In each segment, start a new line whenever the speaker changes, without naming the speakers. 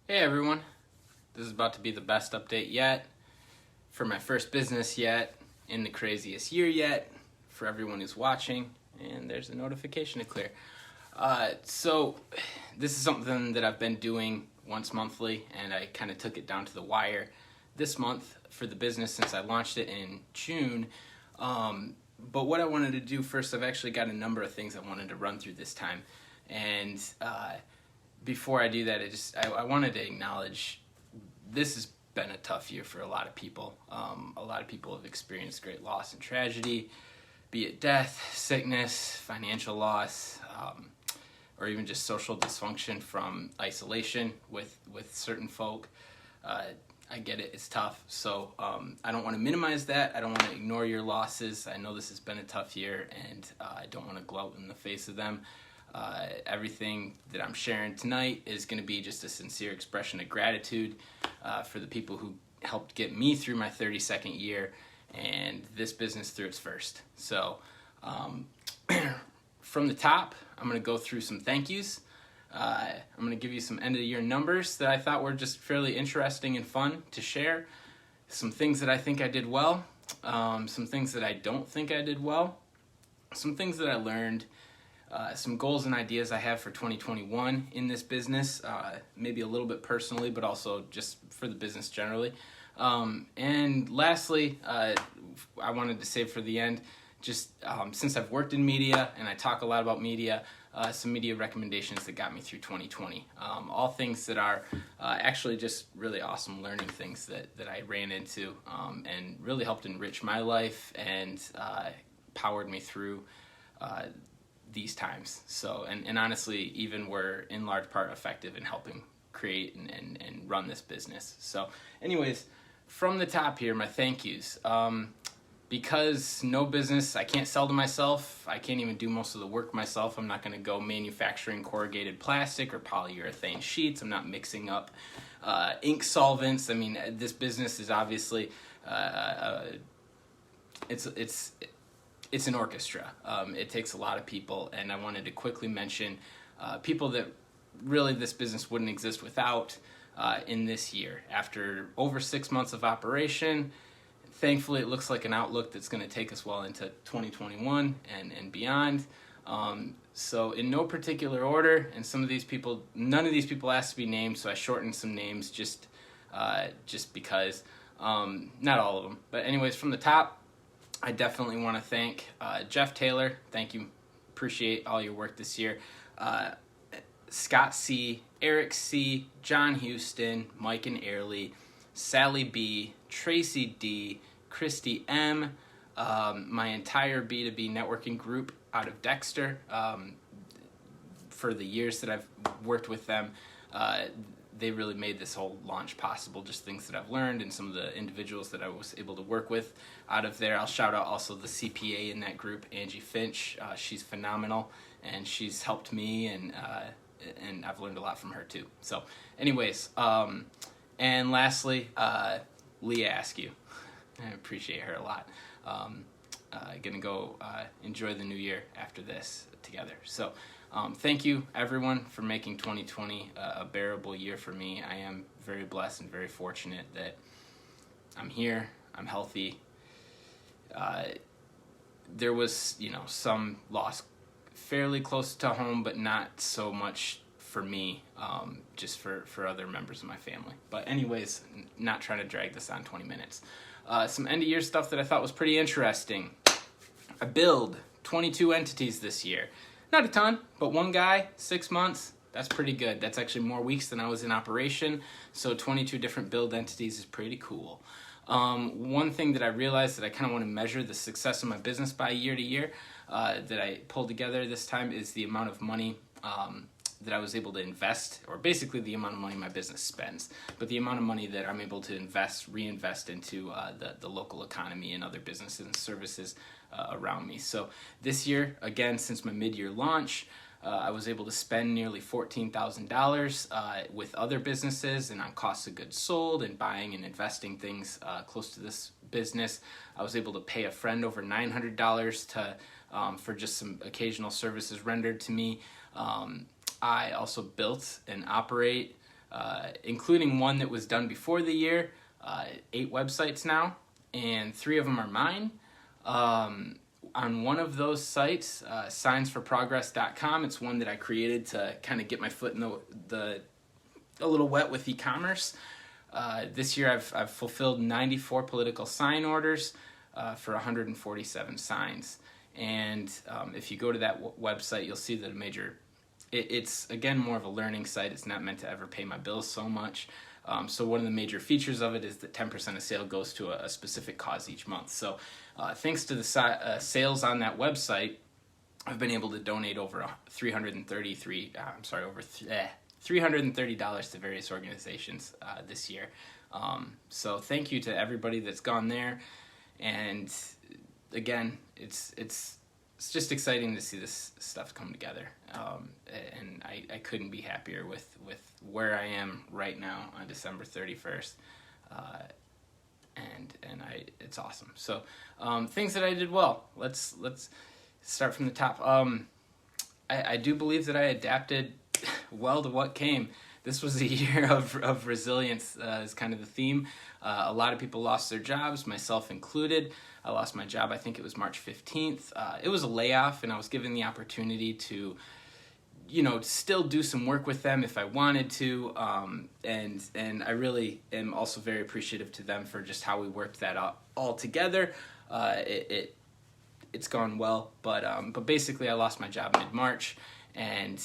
Hey everyone, this is about to be the best update yet for my first business yet, in the craziest year yet, for everyone who's watching, and there's a notification to clear. So this is something that I've been doing once monthly, and I kind of took it down to the wire this month for the business since I launched it in June. But what I wanted to do first, I've actually got a number of things I wanted to run through this time, and before I do that, I wanted to acknowledge this has been a tough year for a lot of people. A lot of people have experienced great loss and tragedy, be it death, sickness, financial loss, or even just social dysfunction from isolation with certain folk. I get it, it's tough. So I don't want to minimize that. I don't want to ignore your losses. I know this has been a tough year, and I don't want to gloat in the face of them. Everything that I'm sharing tonight is going to be just a sincere expression of gratitude for the people who helped get me through my 32nd year and this business through its first. So from the top, I'm going to go through some thank yous. I'm going to give you some end of the year numbers that I thought were just fairly interesting and fun to share. Some things that I think I did well, some things that I don't think I did well, some things that I learned, some goals and ideas I have for 2021 in this business, maybe a little bit personally, but also just for the business generally. And lastly, I wanted to save for the end, just since I've worked in media and I talk a lot about media, some media recommendations that got me through 2020. All things that are actually just really awesome learning things that I ran into and really helped enrich my life and powered me through these times. So, and honestly, even were in large part effective in helping create and run this business. So anyways, from the top here, my thank yous. Because no business, I can't sell to myself. I can't even do most of the work myself. I'm not going to go manufacturing corrugated plastic or polyurethane sheets. I'm not mixing up ink solvents. I mean, this business is obviously it's an orchestra. It takes a lot of people, and I wanted to quickly mention people that really this business wouldn't exist without in this year. After over 6 months of operation, thankfully it looks like an outlook that's going to take us well into 2021 and beyond. So in no particular order, and none of these people asked to be named, so I shortened some names just because. Not all of them. But anyways, from the top, I definitely want to thank Jeff Taylor. Thank you. Appreciate all your work this year. Scott C., Eric C., John Houston, Mike and Airley, Sally B., Tracy D., Christy M., my entire B2B networking group out of Dexter. For the years that I've worked with them, they really made this whole launch possible, just things that I've learned and some of the individuals that I was able to work with out of there. I'll shout out also the CPA in that group, Angie Finch. She's phenomenal, and she's helped me, and I've learned a lot from her too. So anyways, and lastly, Leah Askew. I appreciate her a lot. Gonna go enjoy the new year after this together. So thank you everyone for making 2020 a bearable year for me. I am very blessed and very fortunate that I'm here, I'm healthy. There was, some loss fairly close to home, but not so much for me, just for other members of my family. But anyways, not trying to drag this on 20 minutes. Some end of year stuff that I thought was pretty interesting. I billed 22 entities this year. Not a ton, but one guy, 6 months, that's pretty good. That's actually more weeks than I was in operation, so 22 different billed entities is pretty cool. One thing that I realized that I kind of want to measure the success of my business by year to year that I pulled together this time is the amount of money that I was able to invest, or basically the amount of money my business spends, but the amount of money that I'm able to reinvest into the local economy and other businesses and services around me. So this year, again, since my mid-year launch, I was able to spend nearly $14,000 with other businesses and on costs of goods sold and buying and investing things close to this business. I was able to pay a friend over $900 for just some occasional services rendered to me. I also built and operate including one that was done before the year, 8 websites now, and 3 of them are mine. On one of those sites, signsforprogress.com, it's one that I created to kind of get my foot in a little wet with e-commerce. This year I've fulfilled 94 political sign orders for 147 signs. And if you go to that website, you'll see that it's again more of a learning site. It's not meant to ever pay my bills so much. So one of the major features of it is that 10% of sale goes to a specific cause each month. So thanks to the sales on that website, I've been able to donate over $330 to various organizations this year. So thank you to everybody that's gone there. And again, it's just exciting to see this stuff come together. And I couldn't be happier with where I am right now on December 31st. It's awesome. So things that I did well. Let's start from the top. I do believe that I adapted well to what came. This was a year of resilience is kind of the theme. A lot of people lost their jobs, myself included. I lost my job, I think it was March 15th. It was a layoff, and I was given the opportunity to, still do some work with them if I wanted to. And I really am also very appreciative to them for just how we worked that out all together. It's gone well, but basically I lost my job mid-March, and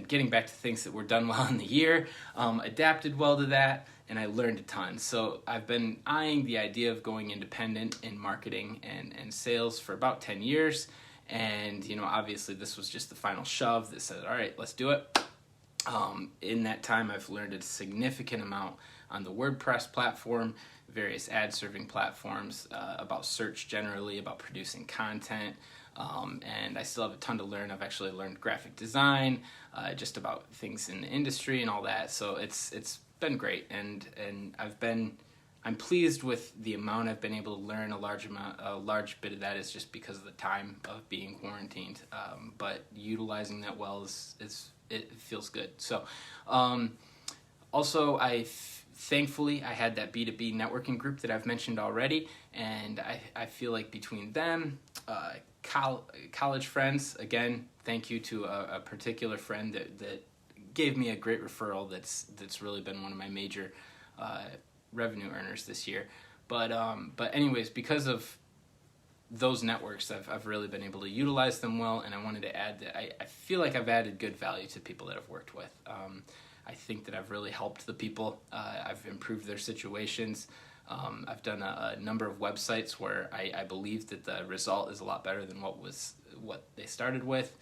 getting back to things that were done well in the year, adapted well to that, and I learned a ton. So I've been eyeing the idea of going independent in marketing and sales for about 10 years, and obviously this was just the final shove that said, all right, let's do it. In that time, I've learned a significant amount on the WordPress platform, various ad-serving platforms, about search generally, about producing content, and I still have a ton to learn. I've actually learned graphic design, just about things in the industry and all that. So it's been great, and I'm pleased with the amount I've been able to learn. A large bit of that is just because of the time of being quarantined, but utilizing that well it feels good. So also thankfully I had that B2B networking group that I've mentioned already, and I feel like between them, college friends, again, thank you to a particular friend that gave me a great referral that's really been one of my major revenue earners this year. But anyways, because of those networks, I've really been able to utilize them well, and I wanted to add that I feel like I've added good value to people that I've worked with. I think that I've really helped the people. I've improved their situations. I've done a number of websites where I believe that the result is a lot better than what they started with.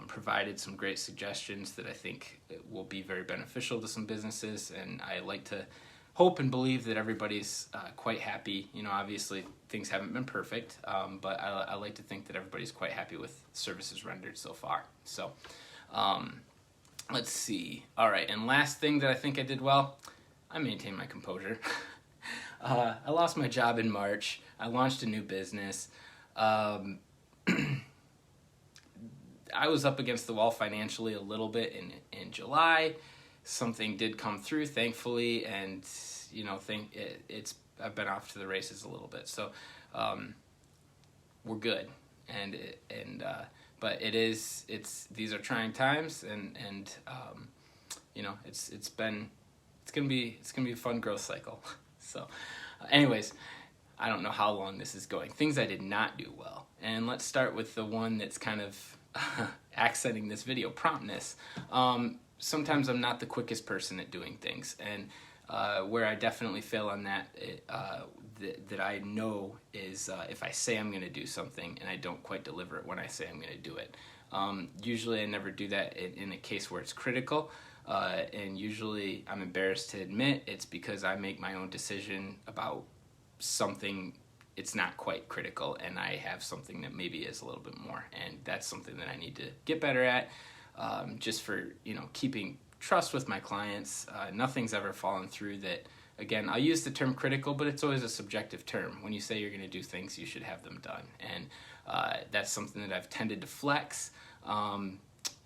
Provided some great suggestions that I think will be very beneficial to some businesses, and I like to hope and believe that everybody's quite happy. Obviously things haven't been perfect, but I like to think that everybody's quite happy with services rendered so far. So let's see. All right, and last thing that I think I did well, I maintained my composure. I lost my job in March. I launched a new business. I was up against the wall financially a little bit in July. Something did come through, thankfully, and I've been off to the races a little bit. So we're good, but these are trying times, and it's gonna be a fun growth cycle. So, anyways, I don't know how long this is going. Things I did not do well, and let's start with the one that's kind of accenting this video: promptness. Sometimes I'm not the quickest person at doing things, and where I definitely fail on that, that I know is if I say I'm going to do something and I don't quite deliver it when I say I'm going to do it. Usually I never do that in a case where it's critical, and usually I'm embarrassed to admit it's because I make my own decision about something. It's not quite critical, and I have something that maybe is a little bit more, and that's something that I need to get better at, just for keeping trust with my clients. Nothing's ever fallen through that. Again, I'll use the term critical, but it's always a subjective term. When you say you're going to do things, you should have them done, and that's something that I've tended to flex,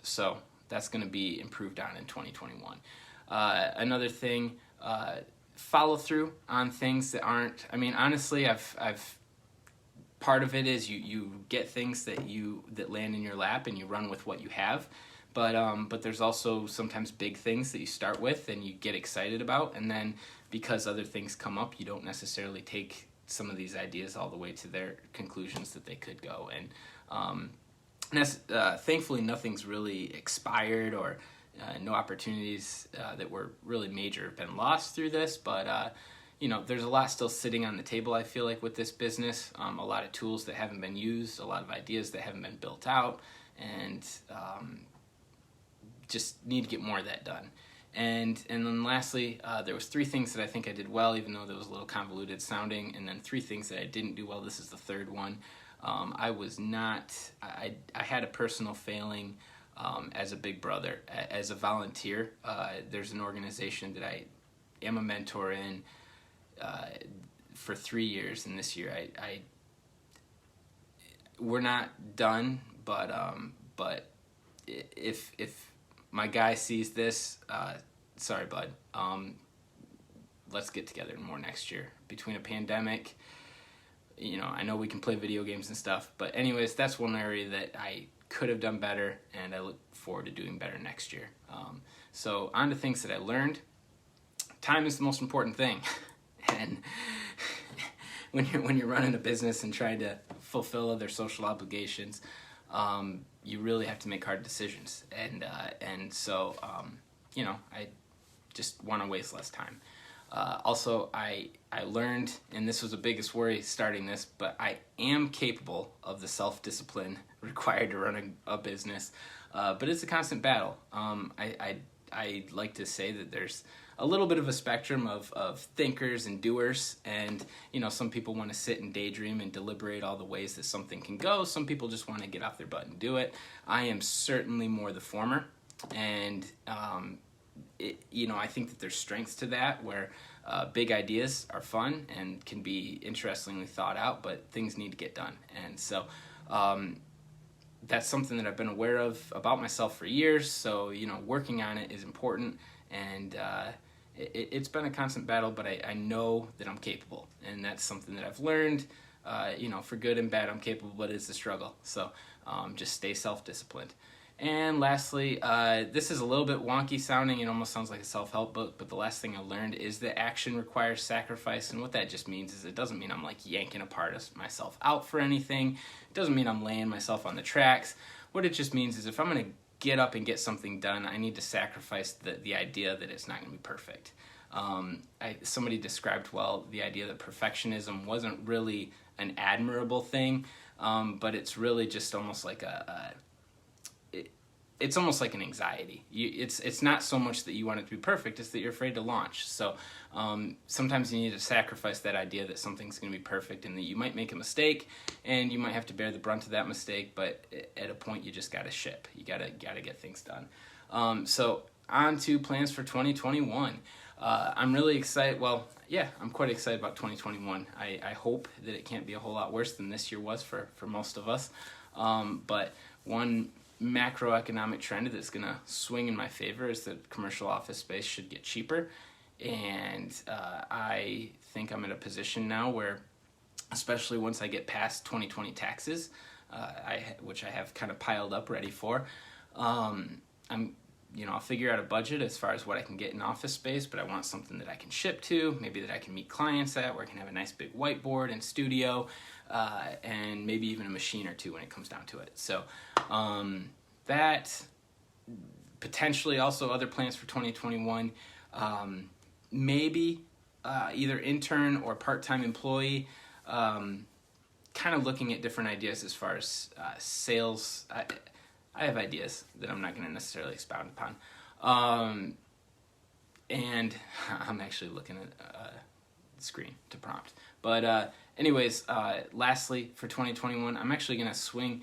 so that's going to be improved on in 2021. Another thing, follow through on things that aren't. I mean, honestly, I've part of it is you get things that land in your lap and you run with what you have. But there's also sometimes big things that you start with and you get excited about, and then because other things come up, you don't necessarily take some of these ideas all the way to their conclusions that they could go. And thankfully, nothing's really expired, or no opportunities that were really major have been lost through this. But there's a lot still sitting on the table, I feel like, with this business. A lot of tools that haven't been used, a lot of ideas that haven't been built out, and just need to get more of that done. And then lastly, there was 3 things that I think I did well, even though that was a little convoluted sounding, and then 3 things that I didn't do well. This is the third one. I had a personal failing as a big brother. As a volunteer, there's an organization that I am a mentor in for 3 years, and this year we're not done, but if my guy sees this, sorry, bud. Let's get together more next year. Between a pandemic, I know we can play video games and stuff, but anyways, that's one area that I could have done better, and I look forward to doing better next year. So on to things that I learned. Time is the most important thing, and when you're running a business and trying to fulfill other social obligations, you really have to make hard decisions, and so I just want to waste less time. Also, I learned, and this was the biggest worry starting this, but I am capable of the self-discipline required to run a business, but it's a constant battle. I like to say that there's a little bit of a spectrum of thinkers and doers, and some people want to sit and daydream and deliberate all the ways that something can go. Some people just want to get off their butt and do it. I am certainly more the former, and I think that there's strengths to that, where big ideas are fun and can be interestingly thought out, but things need to get done. And so that's something that I've been aware of about myself for years. So working on it is important, and it's been a constant battle, but I know that I'm capable, and that's something that I've learned. For good and bad, I'm capable, but it's a struggle. So just stay self-disciplined. And lastly, this is a little bit wonky sounding. It almost sounds like a self-help book, but the last thing I learned is that action requires sacrifice. And what that just means is it doesn't mean I'm like yanking a part of myself out for anything. It doesn't mean I'm laying myself on the tracks. What it just means is if I'm going to get up and get something done, I need to sacrifice the idea that it's not going to be perfect. Somebody described well the idea that perfectionism wasn't really an admirable thing, but it's really just almost like it's almost like an anxiety. It's not so much that you want it to be perfect, it's that you're afraid to launch. So sometimes you need to sacrifice that idea that something's going to be perfect and that you might make a mistake and you might have to bear the brunt of that mistake, but at a point you just got to ship. You got to get things done. So on to plans for 2021. I'm really excited. Well, yeah, I'm quite excited about 2021. I hope that it can't be a whole lot worse than this year was for most of us. But one macroeconomic trend that's going to swing in my favor is that commercial office space should get cheaper. And I think I'm in a position now where, especially once I get past 2020 taxes, which I have kind of piled up ready for, I'll figure out a budget as far as what I can get in office space, but I want something that I can ship to, maybe that I can meet clients at, where I can have a nice big whiteboard and studio, and maybe even a machine or two when it comes down to it. So that, potentially also other plans for 2021, maybe either intern or part-time employee, kind of looking at different ideas as far as sales. I have ideas that I'm not going to necessarily expound upon. And I'm actually looking at the screen to prompt. But anyways, lastly, for 2021, I'm actually going to swing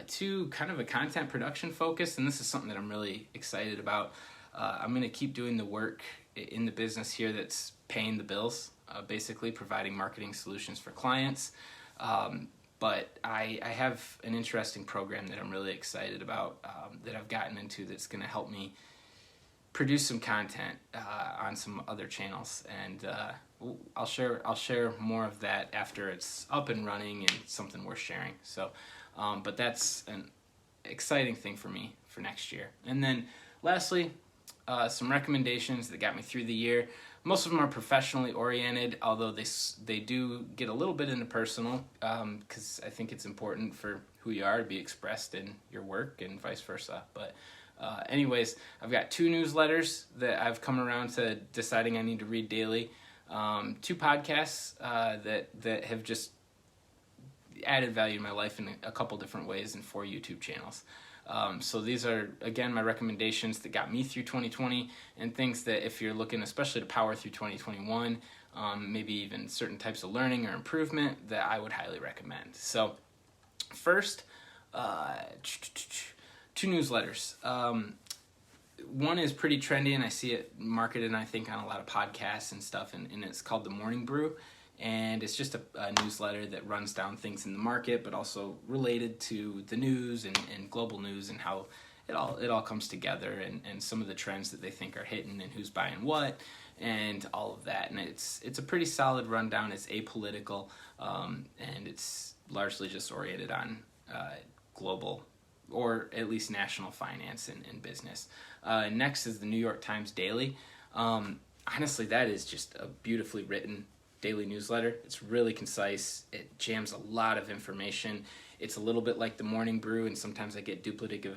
to kind of a content production focus, and this is something that I'm really excited about. I'm going to keep doing the work in the business here that's paying the bills, basically providing marketing solutions for clients. But I have an interesting program that I'm really excited about, that I've gotten into, that's going to help me produce some content on some other channels, and I'll share more of that after it's up and running and something worth sharing. So, but that's an exciting thing for me for next year. And then lastly, some recommendations that got me through the year. Most of them are professionally oriented, although they do get a little bit into personal, because I think it's important for who you are to be expressed in your work and vice versa. But anyways, I've got 2 newsletters that I've come around to deciding I need to read daily, 2 podcasts that have just added value in my life in a couple different ways, and 4 YouTube channels. So these are, again, my recommendations that got me through 2020, and things that if you're looking especially to power through 2021, maybe even certain types of learning or improvement, that I would highly recommend. So first, 2 newsletters. One is pretty trendy, and I see it marketed, I think, on a lot of podcasts and stuff, and it's called The Morning Brew. And it's just a newsletter that runs down things in the market, but also related to the news and global news, and how it all comes together, and some of the trends that they think are hitting, and who's buying what, and all of that. And it's a pretty solid rundown. It's apolitical, and it's largely just oriented on global, or at least national finance and business. Next is the New York Times Daily. Honestly, that is just a beautifully written daily newsletter. It's really concise. It jams a lot of information. It's a little bit like the Morning Brew, and sometimes I get duplicative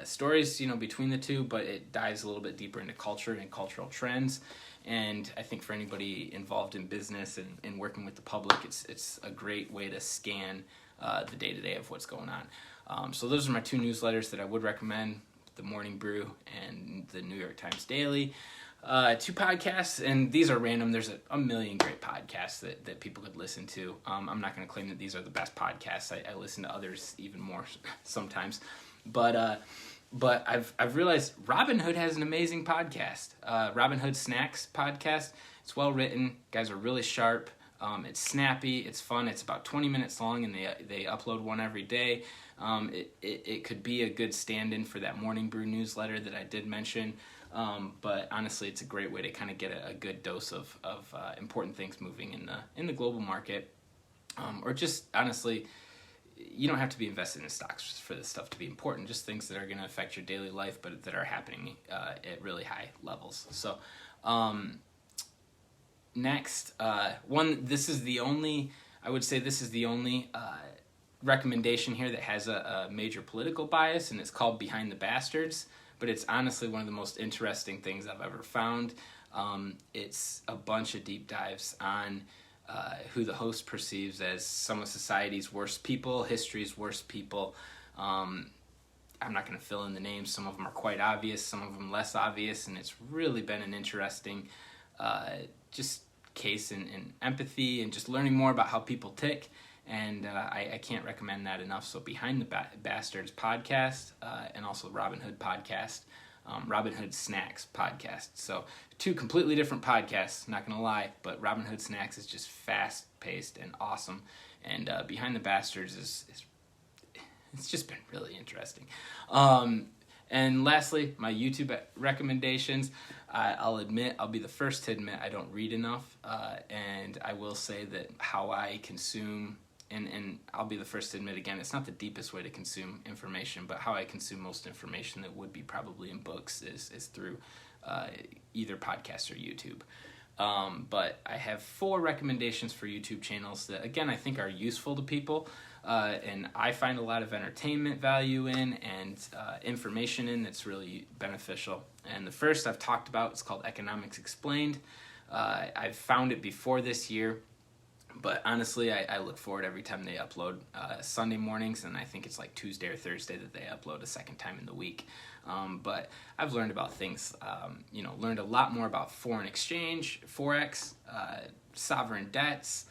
stories, between the two, but it dives a little bit deeper into culture and cultural trends. And I think for anybody involved in business and working with the public, it's a great way to scan the day-to-day of what's going on. So those are my 2 newsletters that I would recommend, the Morning Brew and the New York Times Daily. 2 podcasts, and these are random. There's a million great podcasts that people could listen to. I'm not going to claim that these are the best podcasts. I listen to others even more sometimes. But I've realized Robin Hood has an amazing podcast. Robin Hood Snacks podcast. It's well written. Guys are really sharp. It's snappy. It's fun. It's about 20 minutes long, and they upload one every day. It could be a good stand-in for that Morning Brew newsletter that I did mention. But honestly, it's a great way to kind of get a good dose of important things moving in the global market, or just honestly, you don't have to be invested in stocks for this stuff to be important. Just things that are going to affect your daily life, but that are happening at really high levels. So next, this is the only recommendation here that has a major political bias, and it's called Behind the Bastards. But it's honestly one of the most interesting things I've ever found. It's a bunch of deep dives on who the host perceives as some of society's worst people, history's worst people. I'm not going to fill in the names. Some of them are quite obvious, some of them less obvious, and it's really been an interesting just case in empathy and just learning more about how people tick. And I can't recommend that enough. So Behind the Bastards podcast, and also Robin Hood podcast, Robin Hood Snacks podcast. So 2 completely different podcasts, not going to lie, but Robin Hood Snacks is just fast-paced and awesome. And Behind the Bastards it's just been really interesting. And lastly, my YouTube recommendations. I'll be the first to admit I don't read enough, and I will say that how I consume, and I'll be the first to admit again, it's not the deepest way to consume information, but how I consume most information that would be probably in books is through either podcast or YouTube. But I have 4 recommendations for YouTube channels that, again, I think are useful to people, and I find a lot of entertainment value in, and information in that's really beneficial. And the first I've talked about, it's called Economics Explained. I've found it before this year, but honestly, I look forward every time they upload Sunday mornings, and I think it's like Tuesday or Thursday that they upload a second time in the week. But I've learned about things, learned a lot more about foreign exchange, Forex, sovereign debts,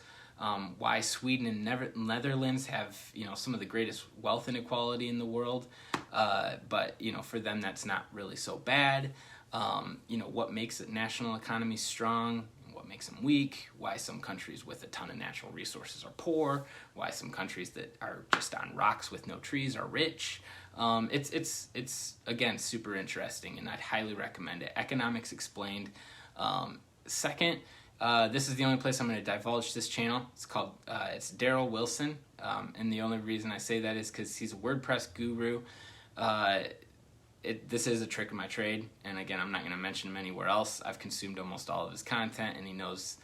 why Sweden and Netherlands have, some of the greatest wealth inequality in the world. But, for them, that's not really so bad. What makes a national economy strong, what what makes them weak, why some countries with a ton of natural resources are poor, why some countries that are just on rocks with no trees are rich. It's again super interesting, and I'd highly recommend it. Economics Explained. Second, this is the only place I'm going to divulge this channel. It's called it's Daryl Wilson, and the only reason I say that is because he's a WordPress guru. This is a trick of my trade, and again, I'm not going to mention him anywhere else. I've consumed almost all of his content, and he knows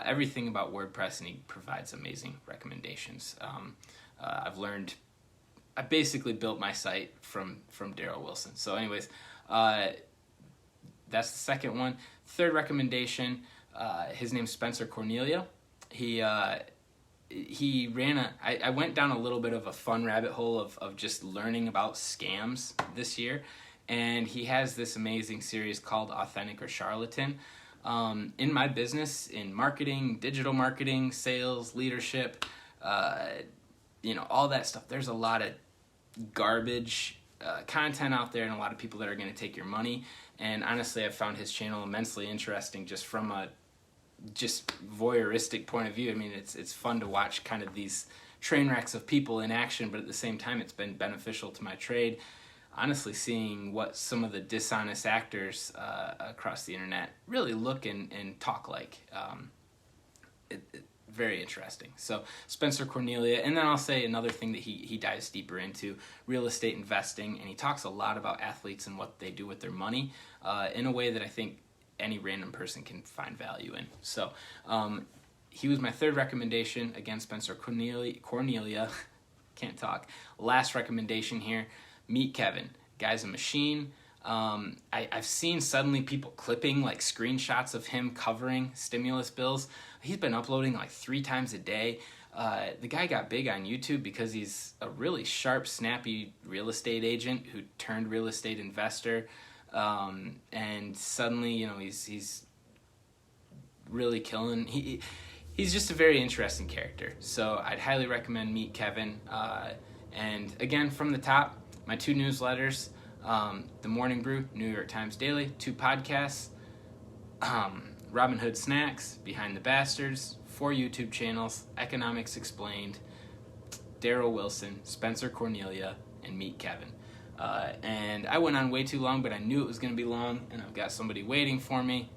everything about WordPress, and he provides amazing recommendations. I basically built my site from Daryl Wilson. So anyways, that's the second one. Third recommendation, his name's Spencer Cornelia. He ran I went down a little bit of a fun rabbit hole of just learning about scams this year, and he has this amazing series called Authentic or Charlatan. In my business, in marketing, digital marketing, sales, leadership, all that stuff, there's a lot of garbage content out there and a lot of people that are going to take your money. And honestly, I've found his channel immensely interesting just from a voyeuristic point of view. I mean, it's fun to watch kind of these train wrecks of people in action, but at the same time, it's been beneficial to my trade. Honestly, seeing what some of the dishonest actors across the internet really look and talk like. Very interesting. So Spencer Cornelia, and then I'll say another thing that he dives deeper into, real estate investing, and he talks a lot about athletes and what they do with their money in a way that I think any random person can find value in. So he was my third recommendation. Again, Spencer Cornelia, can't talk. Last recommendation here, meet Kevin. Guy's a machine. I've seen suddenly people clipping like screenshots of him covering stimulus bills. He's been uploading like 3 times a day. The guy got big on YouTube because he's a really sharp, snappy real estate agent who turned real estate investor. And suddenly, he's really killing. He's just a very interesting character. So I'd highly recommend Meet Kevin. And again, from the top, my 2 newsletters, The Morning Brew, New York Times Daily, 2 podcasts, Robin Hood Snacks, Behind the Bastards, 4 YouTube channels, Economics Explained, Daryl Wilson, Spencer Cornelia, and Meet Kevin. And I went on way too long, but I knew it was going to be long, and I've got somebody waiting for me.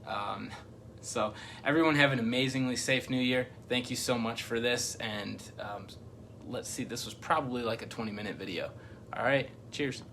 So everyone have an amazingly safe New Year. Thank you so much for this, and let's see, this was probably like a 20-minute video. All right, cheers.